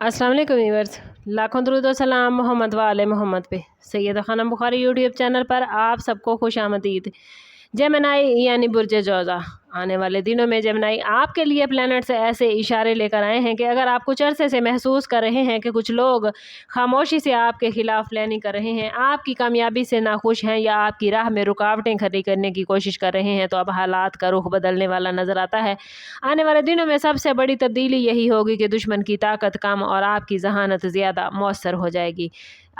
अस्सलाम वालेकुम व्यूअर्स, लाखों दरूद व सलाम मोहम्मद व आले मोहम्मद पे। सैयद खानम बुखारी यूट्यूब चैनल पर आप सबको खुश आमदीद। जेमिनी यानी बुर्ज जोज़ा, आने वाले दिनों में जेमिनी आपके लिए प्लैनेट से ऐसे इशारे लेकर आए हैं कि अगर आप कुछ अरसे से महसूस कर रहे हैं कि कुछ लोग खामोशी से आपके खिलाफ प्लानिंग कर रहे हैं, आपकी कामयाबी से नाखुश हैं या आपकी राह में रुकावटें खड़ी करने की कोशिश कर रहे हैं, तो अब हालात का रुख बदलने वाला नज़र आता है। आने वाले दिनों में सबसे बड़ी तब्दीली यही होगी कि दुश्मन की ताकत कम और आपकी जहानत ज़्यादा मौसर हो जाएगी।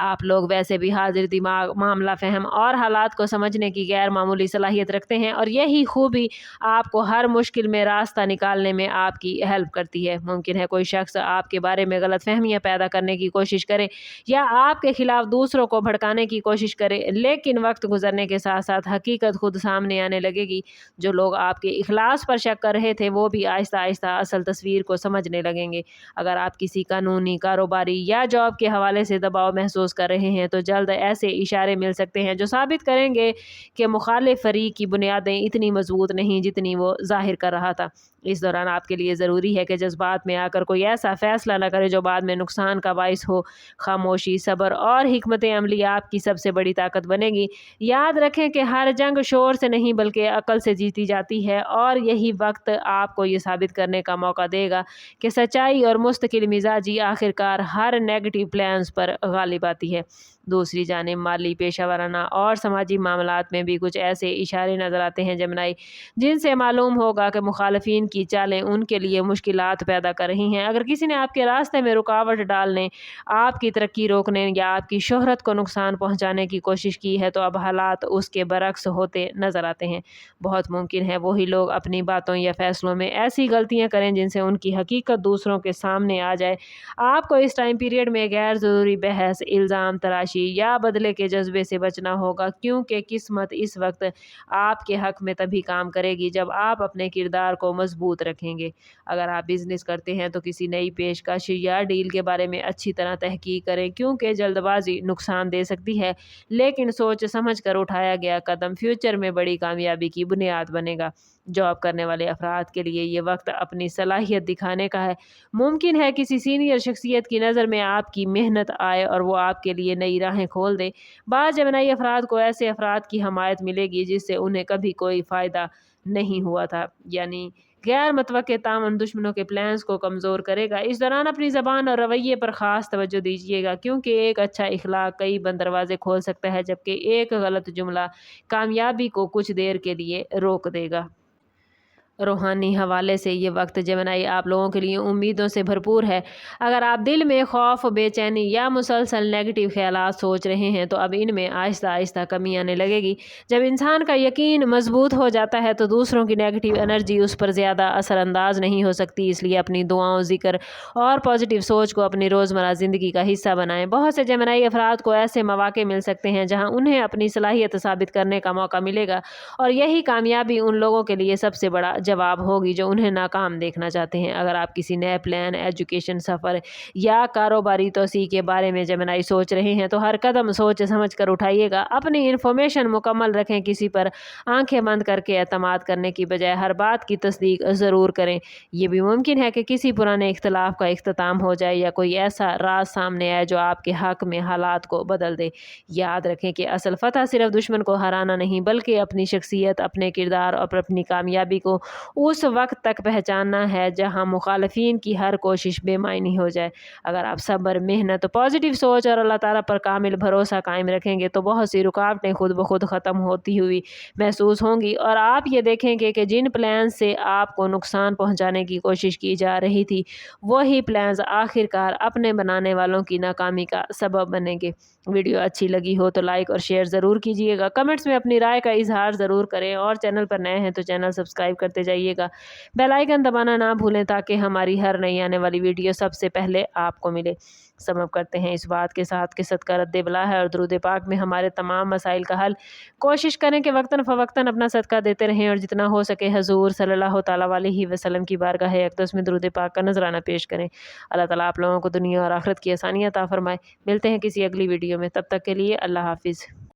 आप लोग वैसे भी हाजिर दिमाग, मामला फ़हम और हालात को समझने की गैर मामूली सलाहियत रखते हैं और यही खूबी आपको हर मुश्किल में रास्ता निकालने में आपकी हेल्प करती है। मुमकिन है कोई शख्स आपके बारे में गलत फहमियाँ पैदा करने की कोशिश करे या आपके खिलाफ दूसरों को भड़काने की कोशिश करे, लेकिन वक्त गुजरने के साथ साथ हकीकत खुद सामने आने लगेगी। जो लोग आपके इखलास पर शक कर रहे थे वो भी आहिस्ता आहिस्ता असल तस्वीर को समझने लगेंगे। अगर आप किसी कानूनी, कारोबारी या जॉब के हवाले से दबाव महसूस कर रहे हैं तो जल्द ऐसे इशारे मिल सकते हैं जो साबित करेंगे कि मुखालिफ फरीक की बुनियादें इतनी मजबूत नहीं जितनी वो जाहिर कर रहा था। इस दौरान आपके लिए ज़रूरी है कि जज्बात में आकर कोई ऐसा फैसला न करे जो बाद में नुकसान का बाइस हो। खामोशी, सब्र और हिकमत अमली आपकी सबसे बड़ी ताकत बनेगी। याद रखें कि हर जंग शोर से नहीं बल्कि अकल से जीती जाती है और यही वक्त आपको ये साबित करने का मौका देगा कि सच्चाई और मुस्तकिल मिजाजी आखिरकार हर नेगेटिव प्लान्स पर गालिब आती है। दूसरी जानिब माली, पेशा वराना और समाजी मामलात में भी कुछ ऐसे इशारे नज़र आते हैं जेमिनी जिनसे मालूम होगा कि मुखालफिन की चालें उनके लिए मुश्किलात पैदा कर रही हैं। अगर किसी ने आपके रास्ते में रुकावट डालने, आपकी तरक्की रोकने या आपकी शोहरत को नुकसान पहुंचाने की कोशिश की है तो अब हालात उसके बरक्स होते नज़र आते हैं। बहुत मुमकिन है वही लोग अपनी बातों या फैसलों में ऐसी गलतियां करें जिनसे उनकी हकीकत दूसरों के सामने आ जाए। आपको इस टाइम पीरियड में गैर ज़रूरी बहस, इल्ज़ाम तराशी या बदले के जज्बे से बचना होगा, क्योंकि किस्मत इस वक्त आपके हक में तभी काम करेगी जब आप अपने किरदार को मजबूत रखेंगे। अगर आप बिजनेस करते हैं तो किसी नई पेशकश या डील के बारे में अच्छी तरह तहकीक करें, क्योंकि जल्दबाजी नुकसान दे सकती है, लेकिन सोच समझ कर उठाया गया कदम फ्यूचर में बड़ी कामयाबी की बुनियाद बनेगा। जॉब करने वाले अफराद के लिए ये वक्त अपनी सलाहियत दिखाने का है। मुमकिन है किसी सीनियर शख्सियत की नज़र में आपकी मेहनत आए और वो आपके लिए नई राहें खोल दे। बाद जेमिनी अफराद को ऐसे अफराद की हमायत मिलेगी जिससे उन्हें कभी कोई फ़ायदा नहीं हुआ था, यानी गैर मुतवक्के तामन दुश्मनों के प्लान्स को कमज़ोर करेगा। इस दौरान अपनी ज़बान और रवैये पर ख़ास तवज्जो दीजिएगा, क्योंकि एक अच्छा इखलाक कई बंद दरवाजे खोल सकता है जबकि एक गलत जुमला कामयाबी को कुछ देर के लिए रोक देगा। रूहानी हवाले से ये वक्त जेमिनी आप लोगों के लिए उम्मीदों से भरपूर है। अगर आप दिल में खौफ, बेचैनी या मुसलसल नेगेटिव ख्यालात सोच रहे हैं तो अब इनमें आहिस्ता आहिस्ता कमी आने लगेगी। जब इंसान का यकीन मजबूत हो जाता है तो दूसरों की नेगेटिव एनर्जी उस पर ज़्यादा असरअंदाज नहीं हो सकती। इसलिए अपनी दुआओं, जिक्र और पॉजिटिव सोच को अपनी रोज़मर्रा ज़िंदगी का हिस्सा बनाएं। बहुत से जेमिनी अफराद को ऐसे मौके मिल सकते हैं जहाँ उन्हें अपनी सलाहियत साबित करने का मौका मिलेगा और यही कामयाबी उन लोगों के लिए सबसे बड़ा जवाब होगी जो उन्हें नाकाम देखना चाहते हैं। अगर आप किसी नए प्लान, एजुकेशन, सफ़र या कारोबारी तोसी के बारे में जेमिनी सोच रहे हैं तो हर कदम सोच समझ कर उठाइएगा। अपनी इन्फॉर्मेशन मुकम्मल रखें, किसी पर आंखें बंद करके एतमाद करने की बजाय हर बात की तस्दीक ज़रूर करें। ये भी मुमकिन है कि किसी पुराने इख्तलाफ का इख्तिताम हो जाए या कोई ऐसा राज सामने आए जो आपके हक में हालात को बदल दे। याद रखें कि असल फतह सिर्फ दुश्मन को हराना नहीं बल्कि अपनी शख्सियत, अपने किरदार और अपनी कामयाबी को उस वक्त तक पहचानना है जहां मुखालफिन की हर कोशिश बेमायनी हो जाए। अगर आप सब्र, मेहनत, पॉजिटिव सोच और अल्लाह ताला पर कामिल भरोसा कायम रखेंगे तो बहुत सी रुकावटें खुद ब खुद ख़त्म होती हुई महसूस होंगी और आप ये देखेंगे कि जिन प्लान से आपको नुकसान पहुंचाने की कोशिश की जा रही थी वही प्लान्स आखिरकार अपने बनाने वालों की नाकामी का सबब बनेंगे। वीडियो अच्छी लगी हो तो लाइक और शेयर ज़रूर कीजिएगा। कमेंट्स में अपनी राय का इजहार ज़रूर करें और चैनल पर नए हैं तो चैनल सब्सक्राइब करते जाइएगा। बेल आइकन दबाना ना भूलें ताकि हमारी हर नई आने वाली वीडियो सबसे पहले आपको मिले। समझ करते हैं इस बात के साथ कि सदका रद्द बला है और दुरूद पाक में हमारे तमाम मसाइल का हल। कोशिश करें कि वक्तन फ़वक्तन अपना सदका देते रहें और जितना हो सके हजूर सल्लल्लाहु ताला अलैहि वसल्लम की बारगाह अक़दस में दुरूद पाक का नजराना पेश करें। अल्लाह ताला आप लोगों को दुनिया और आखिरत की आसानियाँ अता फरमाए। मिलते हैं किसी अगली वीडियो में, तब तक के लिए अल्लाह हाफिज़।